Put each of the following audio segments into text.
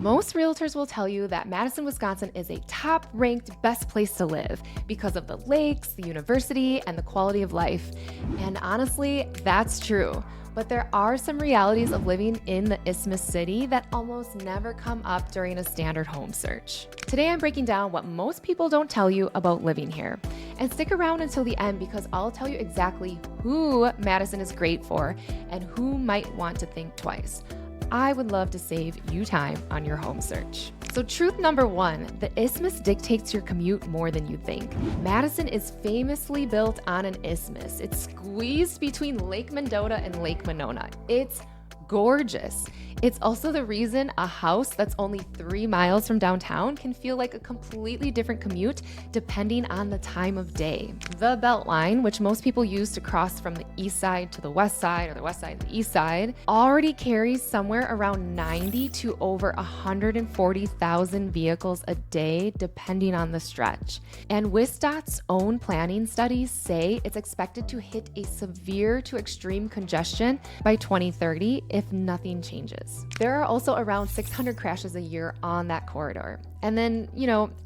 Most realtors will tell you that Madison, Wisconsin is a top-ranked best place to live because of the lakes, the university, and the quality of life. And honestly, that's true. But there are some realities of living in the Isthmus city that almost never come up during a standard home search. Today, I'm breaking down what most people don't tell you about living here. And stick around until the end because I'll tell you exactly who Madison is great for and who might want to think twice. I would love to save you time on your home search. So truth number one, the isthmus dictates your commute more than you think. Madison is famously built on an isthmus. It's squeezed between Lake Mendota and Lake Monona. It's gorgeous. It's also the reason a house that's only 3 miles from downtown can feel like a completely different commute depending on the time of day. The Beltline, which most people use to cross from the east side to the west side or the west side to the east side, already carries somewhere around 90 to over 140,000 vehicles a day depending on the stretch. And WisDOT's own planning studies say it's expected to hit a severe to extreme congestion by 2030 if nothing changes. There are also around 600 crashes a year on that corridor. And then,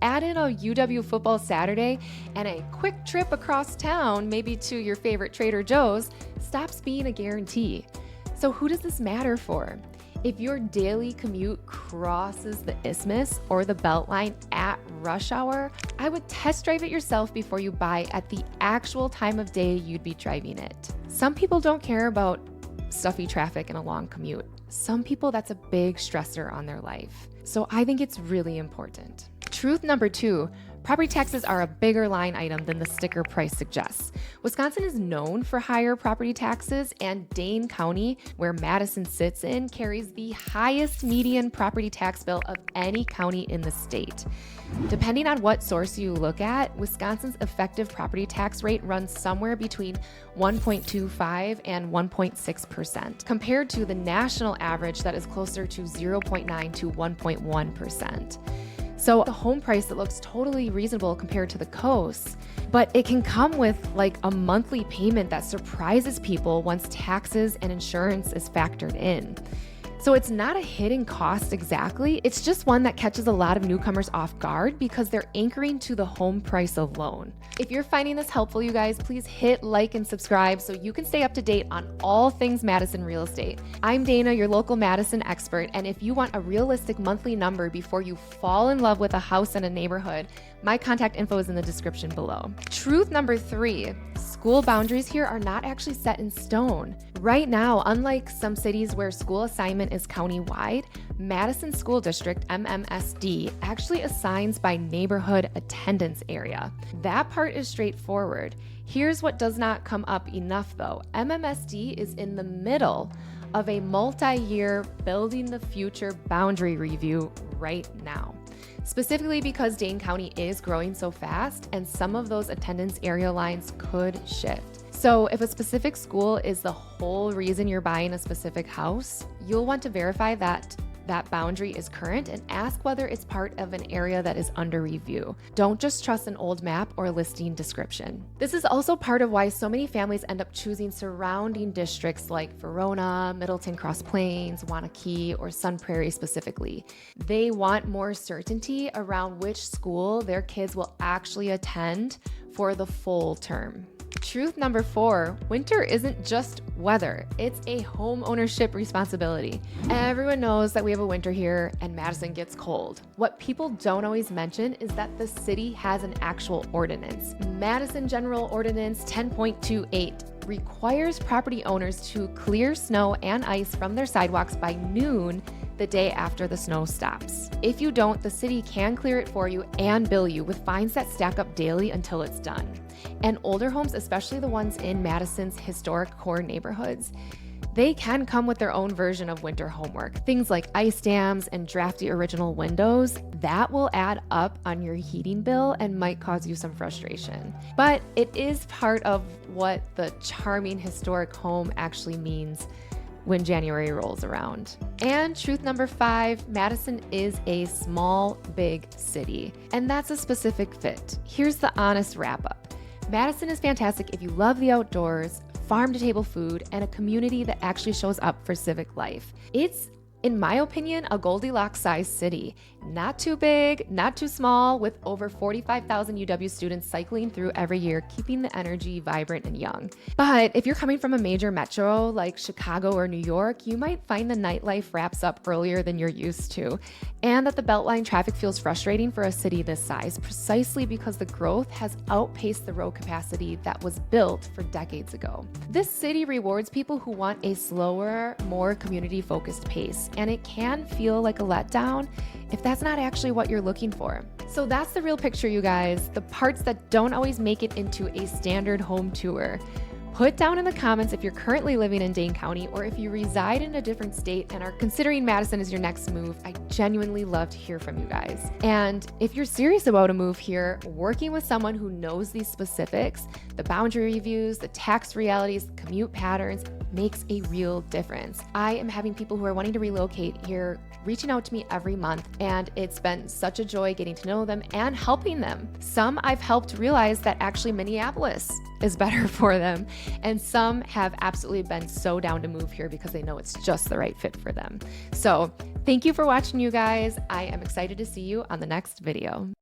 add in a UW football Saturday and a quick trip across town, maybe to your favorite Trader Joe's, stops being a guarantee. So who does this matter for? If your daily commute crosses the isthmus or the Beltline at rush hour, I would test drive it yourself before you buy at the actual time of day you'd be driving it. Some people don't care about stuffy traffic and a long commute. Some people, that's a big stressor on their life. So I think it's really important. Truth number two, property taxes are a bigger line item than the sticker price suggests. Wisconsin is known for higher property taxes, and Dane County, where Madison sits in, carries the highest median property tax bill of any county in the state. Depending on what source you look at, Wisconsin's effective property tax rate runs somewhere between 1.25 and 1.6%, compared to the national average that is closer to 0.9 to 1.1%. So the home price that looks totally reasonable compared to the coast, but it can come with like a monthly payment that surprises people once taxes and insurance is factored in. So it's not a hidden cost exactly, it's just one that catches a lot of newcomers off guard because they're anchoring to the home price alone. If you're finding this helpful, you guys, please hit like and subscribe so you can stay up to date on all things Madison real estate. I'm Dana, your local Madison expert, and if you want a realistic monthly number before you fall in love with a house and a neighborhood, my contact info is in the description below. Truth number three, school boundaries here are not actually set in stone. Right now, unlike some cities where school assignment is county-wide, Madison School District, MMSD, actually assigns by neighborhood attendance area. That part is straightforward. Here's what does not come up enough though. MMSD is in the middle of a multi-year Building the Future boundary review right now. Specifically because Dane County is growing so fast and some of those attendance area lines could shift. So if a specific school is the whole reason you're buying a specific house, you'll want to verify that that boundary is current and ask whether it's part of an area that is under review. Don't just trust an old map or listing description. This is also part of why so many families end up choosing surrounding districts like Verona, Middleton Cross Plains, Wanakee, or Sun Prairie specifically. They want more certainty around which school their kids will actually attend for the full term. Truth number four, winter isn't just weather, it's a home ownership responsibility. Everyone knows that we have a winter here and Madison gets cold. What people don't always mention is that the city has an actual ordinance. Madison General Ordinance 10.28 requires property owners to clear snow and ice from their sidewalks by noon the day after the snow stops. If you don't, the city can clear it for you and bill you with fines that stack up daily until it's done. And older homes, especially the ones in Madison's historic core neighborhoods, they can come with their own version of winter homework. Things like ice dams and drafty original windows, that will add up on your heating bill and might cause you some frustration. But it is part of what the charming historic home actually means when January rolls around. And truth number five, Madison is a small, big city, and that's a specific fit. Here's the honest wrap up. Madison is fantastic if you love the outdoors, farm-to-table food, and a community that actually shows up for civic life. It's In my opinion, a Goldilocks sized city. Not too big, not too small, with over 45,000 UW students cycling through every year, keeping the energy vibrant and young. But if you're coming from a major metro like Chicago or New York, you might find the nightlife wraps up earlier than you're used to, and that the Beltline traffic feels frustrating for a city this size, precisely because the growth has outpaced the road capacity that was built for decades ago. This city rewards people who want a slower, more community-focused pace, and it can feel like a letdown if that's not actually what you're looking for. So that's the real picture, you guys, the parts that don't always make it into a standard home tour. Put down in the comments if you're currently living in Dane County or if you reside in a different state and are considering Madison as your next move. I genuinely love to hear from you guys. And if you're serious about a move here, working with someone who knows these specifics, the boundary reviews, the tax realities, the commute patterns, makes a real difference. I am having people who are wanting to relocate here reaching out to me every month, and it's been such a joy getting to know them and helping them. Some I've helped realize that actually Minneapolis is better for them, and some have absolutely been so down to move here because they know it's just the right fit for them. So thank you for watching, you guys. I am excited to see you on the next video.